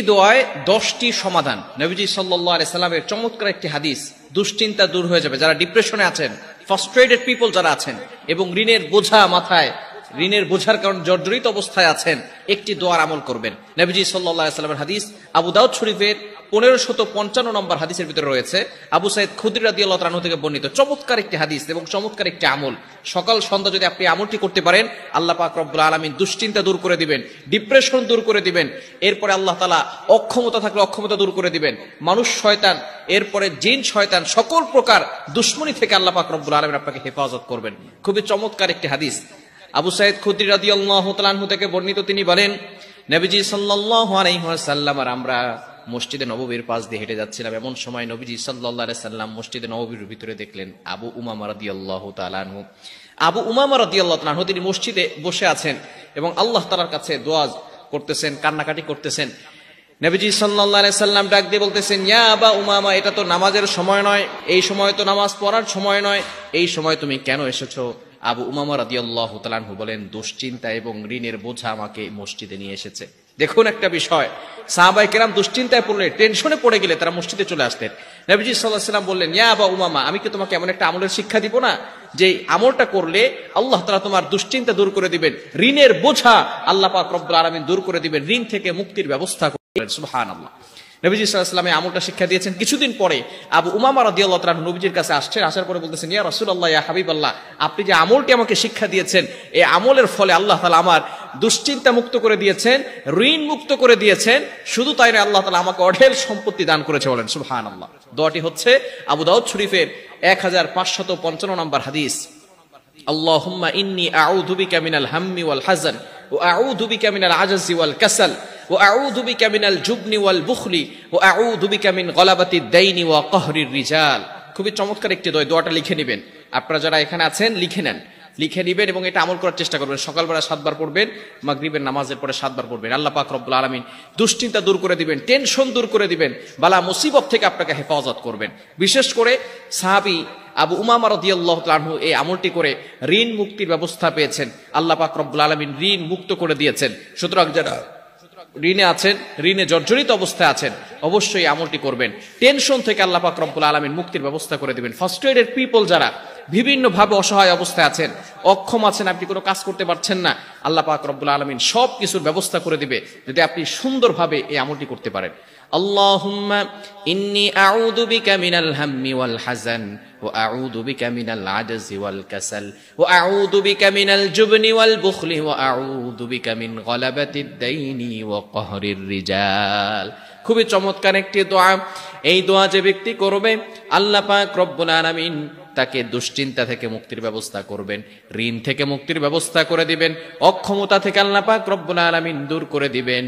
দোয়ায় 10টি সমাধান। নবীজি সাল্লাল্লাহু আলাইহি সাল্লামের চমৎকার একটি হাদিস। দুশ্চিন্তা দূর হয়ে যাবে যারা ডিপ্রেশনে আছেন, ফ্রাস্ট্রেটেড পিপল যারা আছেন এবং ঋণের বোঝা মাথায়, ঋণের বোঝার কারণে জর্জরিত অবস্থায় আছেন, একটি দোয়ার আমল করবেন। নবীজি সাল্লাল্লাহু আলাইহি সাল্লামের হাদিস আবু দাউদ শরীফের 1555 নম্বর হাদিসের ভিতরে রয়েছে। আবু সাইদ খুদরি রাদিয়াল্লাহু তাআলা থেকে বর্ণিত চমৎকার একটি হাদিস এবং চমৎকার একটি আমল। সকাল সন্ধ্যা যদি আপনি আমলটি করতে পারেন, আল্লাহ পাক রব্বুল আলামিন দুশ্চিন্তা দূর করে দিবেন, ডিপ্রেশন দূর করে দিবেন। এরপরে আল্লাহ তাআলা অক্ষমতা থাকলে অক্ষমতা দূর করে দিবেন। মানুষ শয়তান, এরপরে জিন শয়তান, সকল প্রকার দুশ্মনী থেকে আল্লাহ পাক রব্বুল আলামিন আপনাকে হেফাজত করবেন। খুবই চমৎকার একটি হাদিস। আবু সাইদ খুদরি রাদিয়াল্লাহু তাআলা থেকে বর্ণিত, তিনি বলেন, নবীজি সাল্লাল্লাহু আলাইহি ওয়াসাল্লাম আর আমরা মসজিদে নববীর পাশ দিয়ে হেঁটে যাচ্ছিলাম। এমন সময় নবীজি সাল্লাল্লাহু আলাইহি সাল্লাম মসজিদে নববীর ভিতরে দেখলেন আবু উমামা রাদিয়াল্লাহু তাআলা আনহু। আবু উমামা রাদিয়াল্লাহু তাআলা আনহু তিনি মসজিদে বসে আছেন এবং আল্লাহ তাআলার কাছে দোয়া করতেছেন, কান্নাকাটি করতেছেন। নবীজি সাল্লাল্লাহু আলাইহি সাল্লাম ডাক দিয়ে বলতেছেন, ইয়া আবা উমামা, এটা তো নামাজের সময় নয়, এই সময় তো নামাজ পড়ার সময় নয়, এই সময় তুমি কেন এসেছো? আবু উমামা রাদিয়াল্লাহু তাআলা আনহু বলেন, দুশ্চিন্তা এবং ঋণের বোঝা আমাকে মসজিদে নিয়ে এসেছে। দেখুন একটা বিষয়, সাহাবায়ে কেরাম দুশ্চিন্তায় পড়লে, টেনশনে পড়ে গেলে তারা মসজিদে চলে আসতেন। নবীজি সাল্লাল্লাহু আলাইহি সাল্লাম বললেন, ইয়া আবা উমামা, আমি কি তোমাকে এমন একটা আমলের শিক্ষা দিব না যে আমলটা করলে আল্লাহ তাআলা তোমার দুশ্চিন্তা দূর করে দিবেন, ঋণের বোঝা আল্লাহ পাক রব্বুল আলামিন দূর করে দিবেন, ঋণ থেকে মুক্তির ব্যবস্থা করবেন। সুবহানাল্লাহ। নবীজি সাল্লাল্লাহু আলাইহি ওয়াসাল্লাম আমলটা শিক্ষা দিয়েছেন। কিছুদিন পরে আবু উমামা রাদিয়াল্লাহু তাআলা নবীজির কাছে আসছেন। আসার পরে বলতেছেন, ইয়া রাসূলুল্লাহ, ইয়া হাবিবাল্লাহ, আপনি যে আমলটি আমাকে শিক্ষা দিয়েছেন, এই আমলের ফলে আল্লাহ তাআলা আমার দুশ্চিন্তা মুক্ত করে দিয়েছেন, ঋণ মুক্ত করে দিয়েছেন। শুধু তাই নয়, আল্লাহ তাআলা আমাকে অঢেল সম্পত্তি দান করেছে। বলেন সুবহানাল্লাহ। দোয়াটি হচ্ছে আবু দাউদ শরীফের 1555 নম্বর হাদিস। আল্লাহুম্মা ইন্নী আউযু বিকা মিনাল হাম্মি ওয়াল হাযান ওয়া আউযু বিকা মিনাল আজজি ওয়াল কাসাল ওয়া আউযু বিকা মিনাল জুবনি ওয়াল বুখলি ওয়া আউযু বিকা মিন গলাবাতিদ দাইনি ওয়া কাহরির রিজাল। খুবই চমৎকার একটি দোয়া। দোয়াটা লিখে নেবেন। আপনারা যারা এখানে আছেন লিখে নেন, লিখে নেবেন এবং এটা আমল করার চেষ্টা করবেন। সকালবেলা 7 বার পড়বেন, মাগরিবের নামাজের পরে 7 বার পড়বেন। আল্লাহ পাক রব্বুল আলামিন দুশ্চিন্তা দূর করে দিবেন, টেনশন দূর করে দিবেন, বালা মুসিবত থেকে আপনাকে হেফাজত করবেন। বিশেষ করে সাহাবী আবু উমামা রাদিয়াল্লাহু তাআলা আনহু এই আমলটি করে ঋণ মুক্তির ব্যবস্থা পেয়েছেন। আল্লাহ পাক রব্বুল আলামিন ঋণ মুক্ত করে দিয়েছেন। সুতরাং যারা ঋণে আছেন, ঋণে জর্জরিত অবস্থায় আছেন, অবশ্যই আমলটি করবেন। টেনশন থেকে আল্লাহ পাক রব্বুল আলামিন মুক্তির ব্যবস্থা করে দিবেন। ফ্রাস্ট্রেটেড পিপল যারা বিভিন্ন ভাবে অসহায় অবস্থায় আছেন, অক্ষম আছেন, আপনি কোনো কাজ করতে পারছেন না, আল্লাহ পাক রব্বুল আলামিন সব কিছুর ব্যবস্থা করে দিবে যদি আপনি সুন্দরভাবে এই আমলটি করতে পারেন। আল্লাহুম্মা ইন্নী আউযু বিকা মিনাল হাম্মি ওয়াল হাযান ওয়া আউযু বিকা মিনাল আজজি ওয়াল কাসাল ওয়া আউযু বিকা মিনাল জুবনি ওয়াল বুখলি ওয়া আউযু বিকা মিন গলাবাতিদ দাইনি ওয়া কাহরির রিজাল। খুবই চমৎকার একটি দোয়া। এই দোয়া যে ব্যক্তি করবে, আল্লাহ পাক রব্বুল আলামিন তাকে দুশ্চিন্তা থেকে মুক্তির ব্যবস্থা করবেন, ঋণ থেকে মুক্তির ব্যবস্থা করে দিবেন, অক্ষমতা থেকে আল্লাহ পাক রব্বুল আলামিন দূর করে দিবেন।